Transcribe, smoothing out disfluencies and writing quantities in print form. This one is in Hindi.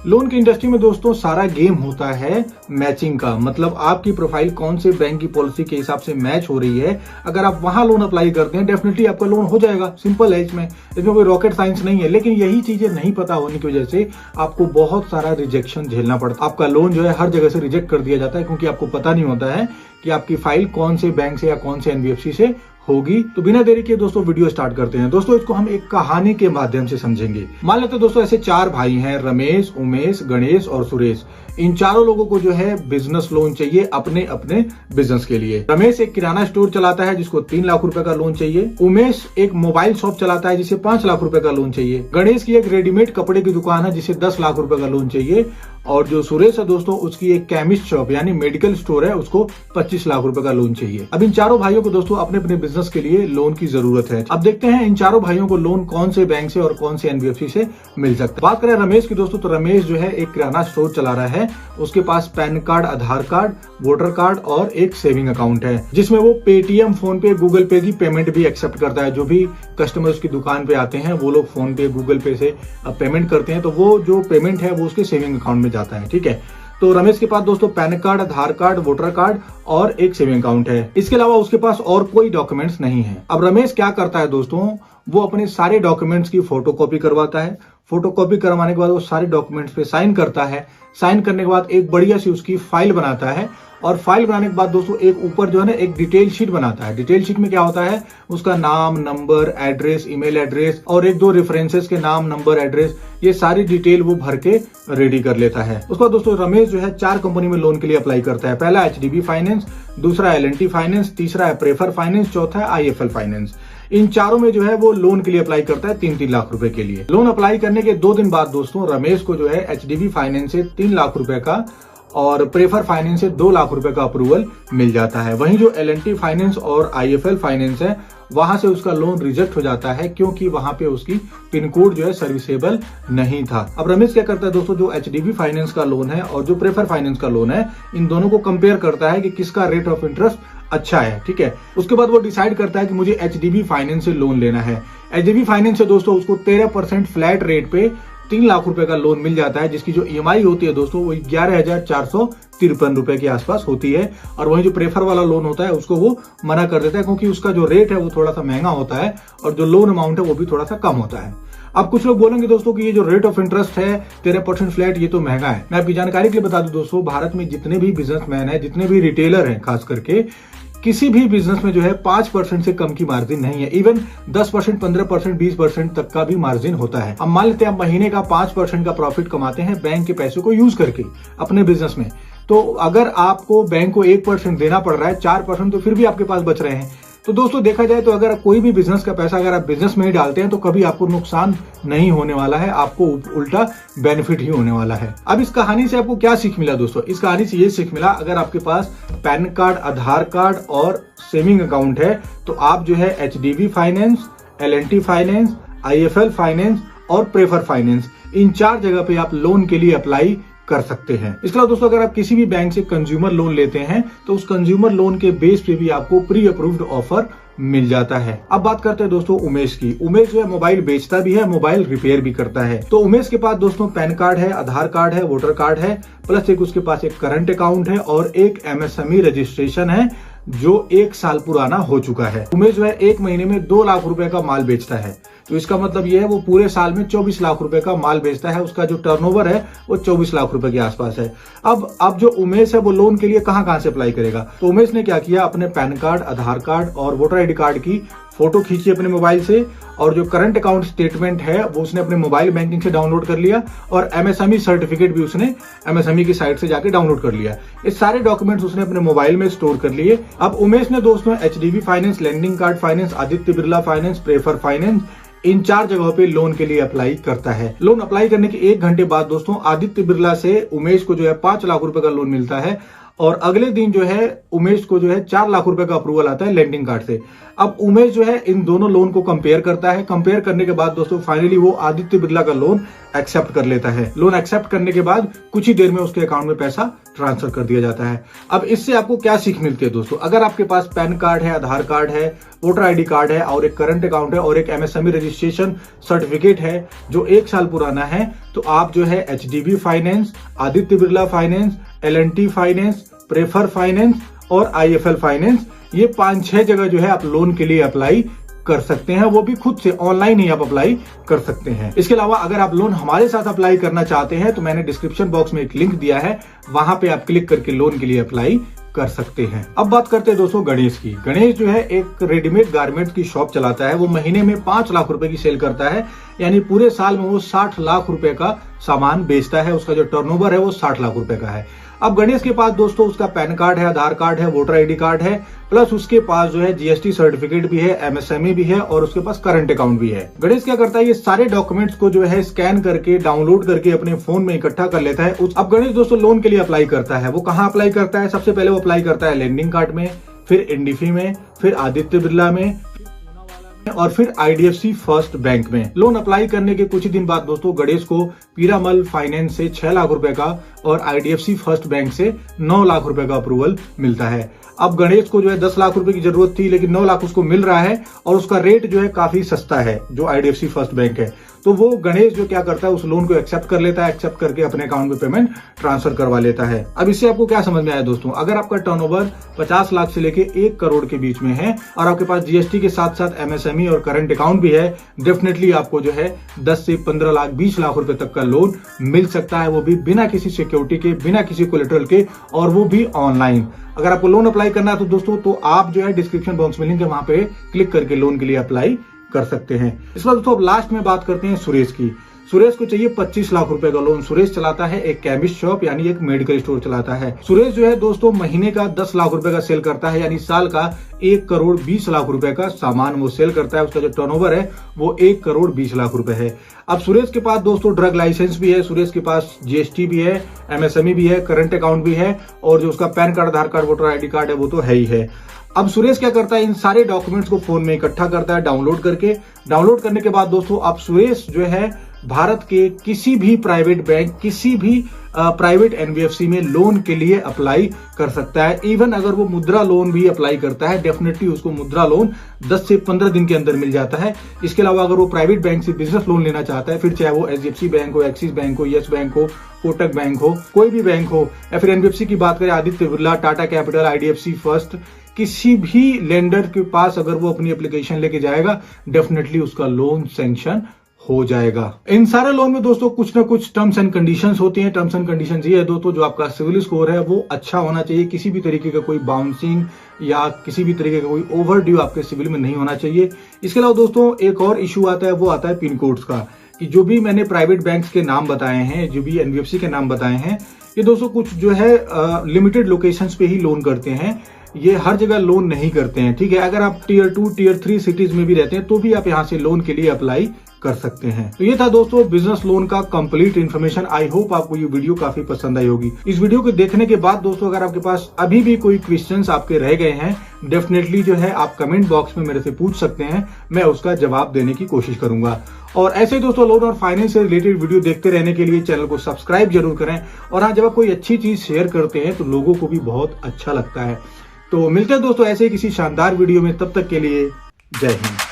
लोन की इंडस्ट्री में दोस्तों सारा गेम होता है मैचिंग का, मतलब आपकी प्रोफाइल कौन से बैंक की पॉलिसी के हिसाब से मैच हो रही है। अगर आप वहां लोन अप्लाई करते हैं डेफिनेटली आपका लोन हो जाएगा। सिंपल है, इसमें कोई रॉकेट साइंस नहीं है। लेकिन यही चीजें नहीं पता होने की वजह से आपको बहुत सारा रिजेक्शन झेलना पड़ता है। आपका लोन जो है हर जगह से रिजेक्ट कर दिया जाता है, क्योंकि आपको पता नहीं होता है कि आपकी फाइल कौन से बैंक से या कौन से एनबीएफसी से होगी। तो बिना देरी के दोस्तों वीडियो स्टार्ट करते हैं। दोस्तों इसको हम एक कहानी के माध्यम से समझेंगे। मान लेते हैं दोस्तों ऐसे 4 भाई हैं, रमेश, उमेश, गणेश और सुरेश। इन चारों लोगों को जो है बिजनेस लोन चाहिए अपने अपने बिजनेस के लिए। रमेश एक किराना स्टोर चलाता है जिसको 3 लाख रुपए का लोन चाहिए। उमेश एक मोबाइल शॉप चलाता है जिसे 5 लाख रुपए का लोन चाहिए। गणेश की एक रेडीमेड कपड़े की दुकान है जिसे 10 लाख रुपए का लोन चाहिए। और जो सुरेश है दोस्तों उसकी एक केमिस्ट शॉप यानी मेडिकल स्टोर है, उसको 25 लाख रुपए का लोन चाहिए। अब इन चारों भाइयों को दोस्तों अपने अपने बिजनेस के लिए लोन की जरूरत है। अब देखते हैं इन चारों भाइयों को लोन कौन से बैंक से और कौन से एनबीएफसी से मिल सकता है। बात करें रमेश की दोस्तों, तो रमेश जो है एक किराना स्टोर चला रहा है। उसके पास पैन कार्ड, आधार कार्ड, वोटर कार्ड और एक सेविंग अकाउंट है जिसमें वो पेटीएम, फोन पे, गूगल पे की पेमेंट भी एक्सेप्ट करता है। जो भी कस्टमर उसकी दुकान पे आते हैं वो लोग फोन पे, गूगल पे से पेमेंट करते हैं, तो वो जो पेमेंट है वो उसके सेविंग अकाउंट में जाता है। ठीक है, तो रमेश के पास दोस्तों पैन कार्ड, आधार कार्ड, वोटर कार्ड और एक सेविंग अकाउंट है। इसके अलावा उसके पास और कोई डॉक्यूमेंट्स नहीं है। अब रमेश क्या करता है दोस्तों, वो अपने सारे डॉक्यूमेंट्स की फोटोकॉपी करवाता है। फोटोकॉपी करवाने के बाद वो सारे डॉक्यूमेंट्स पे साइन करता है। साइन करने के बाद एक बढ़िया सी उसकी फाइल बनाता है। और फाइल बनाने के बाद दोस्तों एक ऊपर जो है ना एक डिटेल शीट बनाता है। डिटेल शीट में क्या होता है, उसका नाम, नंबर, एड्रेस, ईमेल एड्रेस और 1-2 रेफरेंसेस के नाम, नंबर, एड्रेस, ये सारी डिटेल वो भर के रेडी कर लेता है। उसके बाद दोस्तों रमेश जो है 4 कंपनी में लोन के लिए अप्लाई करता है। पहला एचडीबी फाइनेंस, दूसरा एल&टी फाइनेंस, तीसरा है प्रेफर फाइनेंस, चौथा है आईएफएल फाइनेंस। इन चारों में जो है वो लोन के लिए अप्लाई करता है 3-3 लाख रुपए के लिए। लोन अप्लाई करने के 2 दिन बाद दोस्तों रमेश को जो है एचडीबी फाइनेंस से 3 लाख रुपए का और प्रेफर फाइनेंस से 2 लाख रुपए का अप्रूवल मिल जाता है। वहीं जो एल&टी फाइनेंस और आईएफएल फाइनेंस है वहां से उसका लोन रिजेक्ट हो जाता है, क्योंकि वहां पे उसकी पिन कोड जो है सर्विसेबल नहीं था। अब रमेश क्या करता है दोस्तों, जो एचडीबी फाइनेंस का लोन है और जो प्रेफर फाइनेंस का लोन है, इन दोनों को कंपेयर करता है कि किसका रेट ऑफ इंटरेस्ट अच्छा है। ठीक है, उसके बाद वो डिसाइड करता है कि मुझे एचडीबी फाइनेंस से लोन लेना है। एचडीबी फाइनेंस से दोस्तों उसको 13% फ्लैट रेट पे 3 लाख रुपए का लोन मिल जाता है, जिसकी जो ईएमआई होती है दोस्तों वो 11,453 रुपए के आसपास होती है। और वही जो प्रेफर वाला लोन होता है उसको वो मना कर देता है, क्योंकि उसका जो रेट है वो थोड़ा सा महंगा होता है और जो लोन अमाउंट है वो भी थोड़ा सा कम होता है। अब कुछ लोग बोलेंगे दोस्तों कि ये जो रेट ऑफ इंटरेस्ट है 13% फ्लैट, ये तो महंगा है। मैं आपकी जानकारी के लिए बता दूं दोस्तों, भारत में जितने भी बिजनेसमैन है, जितने भी रिटेलर हैं, खास करके किसी भी बिजनेस में जो है 5% से कम की मार्जिन नहीं है। इवन 10%, 15%, 20% तक का भी मार्जिन होता है। अब मान लेते हैं आप महीने का 5% का प्रॉफिट कमाते हैं बैंक के पैसे को यूज करके अपने बिजनेस में, तो अगर आपको बैंक को 1% देना पड़ रहा है, 4% तो फिर भी आपके पास बच रहे हैं। तो दोस्तों देखा जाए तो अगर कोई भी बिजनेस का पैसा अगर आप बिजनेस में ही डालते हैं तो कभी आपको नुकसान नहीं होने वाला है, आपको उल्टा बेनिफिट ही होने वाला है। अब इस कहानी से आपको क्या सीख मिला दोस्तों, इस कहानी से ये सीख मिला, अगर आपके पास पैन कार्ड, आधार कार्ड और सेविंग अकाउंट है तो आप जो है HDB finance, L&T finance, IFL finance और प्रेफर फाइनेंस, इन 4 जगह पे आप लोन के लिए अप्लाई कर सकते हैं। इसके अलावा दोस्तों अगर आप किसी भी बैंक से कंज्यूमर लोन लेते हैं तो उस कंज्यूमर लोन के बेस पे भी आपको प्री अप्रूव्ड ऑफर मिल जाता है। अब बात करते हैं दोस्तों उमेश की। उमेश जो है मोबाइल बेचता भी है, मोबाइल रिपेयर भी करता है। तो उमेश के पास दोस्तों पैन कार्ड है, आधार कार्ड है, वोटर कार्ड है, प्लस एक उसके पास एक करंट अकाउंट है और एक एमएसएमई रजिस्ट्रेशन है जो 1 साल पुराना हो चुका है। उमेश जो है 1 महीने में 2 लाख रुपए का माल बेचता है, तो इसका मतलब ये है वो पूरे साल में 24 लाख रुपए का माल बेचता है। उसका जो टर्नओवर है वो 24 लाख रुपए के आसपास है। अब जो उमेश है वो लोन के लिए कहां से अप्लाई करेगा, तो उमेश ने क्या किया, अपने पैन कार्ड, आधार कार्ड और वोटर आईडी कार्ड की फोटो खींची अपने मोबाइल से और जो करंट अकाउंट स्टेटमेंट है वो उसने अपने मोबाइल बैंकिंग से डाउनलोड कर लिया और एमएसएमई सर्टिफिकेट भी उसने एमएसएमई की साइट से जाके डाउनलोड कर लिया। ये सारे डॉक्यूमेंट्स उसने अपने मोबाइल में स्टोर कर लिए। अब उमेश ने दोस्तों HDB finance, landing card finance, Aditya Birla finance, prefer finance, इन 4 जगहों पे लोन के लिए अप्लाई करता है। लोन अप्लाई करने के 1 घंटे बाद दोस्तों आदित्य बिरला से उमेश को जो है 5 लाख रुपए का लोन मिलता है और अगले दिन जो है उमेश को जो है 4 लाख रुपए का अप्रूवल आता है लैंडिंग कार्ड से। अब उमेश जो है इन दोनों लोन को कंपेयर करता है। कंपेयर करने के बाद दोस्तों फाइनली वो आदित्य बिरला का लोन एक्सेप्ट कर लेता है। लोन एक्सेप्ट करने के बाद कुछ ही देर में उसके अकाउंट में पैसा ट्रांसफर कर दिया जाता है। अब इससे आपको क्या सीख मिलती है दोस्तों, अगर आपके पास पैन कार्ड है, आधार कार्ड है वोटर आईडी कार्ड है और एक करंट अकाउंट है और एक एमएसएमई रजिस्ट्रेशन सर्टिफिकेट है जो 1 साल पुराना है, तो आप जो है HDB finance, Aditya Birla finance, L&T finance, prefer finance और आईएफएल फाइनेंस, ये 5-6 जगह जो है आप लोन के लिए अप्लाई कर सकते हैं। वो भी खुद से ऑनलाइन ही आप अप्लाई कर सकते हैं। इसके अलावा अगर आप लोन हमारे साथ अप्लाई करना चाहते हैं तो मैंने डिस्क्रिप्शन बॉक्स में एक लिंक दिया है, वहां पे आप क्लिक करके लोन के लिए अप्लाई कर सकते हैं। अब बात करते हैं दोस्तों गणेश की। गणेश जो है एक रेडीमेड गारमेंट्स की शॉप चलाता है। वो महीने में 5 लाख रुपए की सेल करता है, यानी पूरे साल में वो 60 लाख रुपए का सामान बेचता है। उसका जो टर्नओवर है वो 60 लाख रुपए का है। अब गणेश के पास दोस्तों उसका पैन कार्ड है, आधार कार्ड है, वोटर आईडी कार्ड है, प्लस उसके पास जो है जीएसटी सर्टिफिकेट भी है, एमएसएमई भी है और उसके पास करंट अकाउंट भी है। गणेश क्या करता है, ये सारे डॉक्यूमेंट्स को जो है स्कैन करके डाउनलोड करके अपने फोन में इकट्ठा कर लेता है। अब गणेश दोस्तों लोन के लिए अप्लाई करता है। वो कहाँ अप्लाई करता है? सबसे पहले वो अप्लाई करता है लेंडिंग कार्ड में, फिर इंडिफी में, फिर आदित्य बिरला में और फिर आईडीएफसी फर्स्ट बैंक में। लोन अप्लाई करने के कुछ ही दिन बाद दोस्तों गणेश को पीरामल फाइनेंस से 6 लाख रुपए का और आईडीएफसी फर्स्ट बैंक से 9 लाख रुपए का अप्रूवल मिलता है। अब गणेश को जो है 10 लाख रुपए की जरूरत थी, लेकिन 9 लाख उसको मिल रहा है और उसका रेट जो है काफी सस्ता है जो आईडीएफसी फर्स्ट बैंक है। तो वो गणेश जो क्या करता है, उस लोन को एक्सेप्ट कर लेता है, एक्सेप्ट करके अपने अकाउंट में पेमेंट ट्रांसफर करवा लेता है। अब इससे आपको क्या समझ में आया दोस्तों? अगर आपका टर्नओवर 50 लाख से लेके 1 करोड़ के बीच में है और आपके पास जीएसटी के साथ साथ एमएसएमई और करंट अकाउंट भी है, डेफिनेटली आपको जो है 10 से 15 लाख 20 लाख रुपए तक का लोन मिल सकता है। वो भी बिना किसी सिक्योरिटी के, बिना किसी कोलेटरल के, और वो भी ऑनलाइन। अगर आपको लोन अप्लाई करना है तो दोस्तों तो आप जो है डिस्क्रिप्शन बॉक्स में लिंक है, वहां पे क्लिक करके लोन के लिए अप्लाई कर सकते हैं। इस बार दोस्तों अब लास्ट में बात करते हैं सुरेश की। सुरेश को चाहिए 25 लाख रुपए का लोन। सुरेश चलाता है एक केमिस्ट शॉप, यानी एक मेडिकल स्टोर चलाता है। सुरेश जो है दोस्तों महीने का 10 लाख रुपए का सेल करता है, यानी साल का 1 करोड़ 20 लाख रुपए का सामान वो सेल करता है। उसका जो टर्नओवर है वो 1 करोड़ 20 लाख रुपए है। अब सुरेश के पास दोस्तों ड्रग लाइसेंस भी है, सुरेश के पास जीएसटी भी है, एमएसएमई भी है, करंट अकाउंट भी है और जो उसका पैन कार्ड, आधार कार्ड, वोटर आईडी कार्ड है वो तो है ही है। अब सुरेश क्या करता है, इन सारे डॉक्यूमेंट्स को फोन में इकट्ठा करता है डाउनलोड करके। डाउनलोड करने के बाद दोस्तों अब सुरेश जो है भारत के किसी भी प्राइवेट बैंक, किसी भी प्राइवेट एनबीएफसी में लोन के लिए अप्लाई कर सकता है। इवन अगर वो मुद्रा लोन भी अप्लाई करता है, डेफिनेटली उसको मुद्रा लोन 10 से 15 दिन के अंदर मिल जाता है। इसके अलावा अगर वो प्राइवेट बैंक से बिजनेस लोन लेना चाहता है, फिर चाहे वो एचडीएफसी बैंक हो, एक्सिस बैंक हो, यस बैंक हो, कोटक बैंक हो, कोई भी बैंक हो, या फिर एनबीएफसी की बात करें Aditya Birla, Tata capital, IDFC first, किसी भी लेंडर के पास अगर वो अपनी एप्लीकेशन लेके जाएगा, डेफिनेटली उसका लोन सैंक्शन हो जाएगा। इन सारे लोन में दोस्तों कुछ ना कुछ टर्म्स एंड कंडीशंस होती हैं। टर्म्स एंड कंडीशंस ये है दोस्तों, जो आपका सिविल स्कोर है वो अच्छा होना चाहिए। किसी भी तरीके का कोई बाउंसिंग या किसी भी तरीके का कोई ओवर ड्यू आपके सिविल में नहीं होना चाहिए। इसके अलावा दोस्तों एक और इशू आता है, वो आता है पिन कोड्स का, कि जो भी मैंने प्राइवेट बैंक्स के नाम बताए हैं, जो भी एनबीएफसी के नाम बताए हैं, ये दोस्तों कुछ जो है लिमिटेड लोकेशंस पे ही लोन करते हैं। ये हर जगह लोन नहीं करते हैं, ठीक है। अगर आप टियर 2, टियर 3 सिटीज में भी रहते हैं तो भी आप यहाँ से लोन के लिए अप्लाई कर सकते हैं। तो ये था दोस्तों बिजनेस लोन का कंप्लीट इन्फॉर्मेशन। आई होप आपको ये वीडियो काफी पसंद आई होगी। इस वीडियो को देखने के बाद दोस्तों अगर आपके पास अभी भी कोई क्वेश्चंस आपके रह गए हैं, डेफिनेटली जो है आप कमेंट बॉक्स में मेरे से पूछ सकते हैं, मैं उसका जवाब देने की कोशिश करूंगा। और ऐसे ही दोस्तों लोन और फाइनेंस से रिलेटेड वीडियो देखते रहने के लिए चैनल को सब्सक्राइब जरूर करें। और हाँ, जब आप कोई अच्छी चीज शेयर करते हैं तो लोगों को भी बहुत अच्छा लगता है। तो मिलते हैं दोस्तों ऐसे ही किसी शानदार वीडियो में, तब तक के लिए जय हिंद।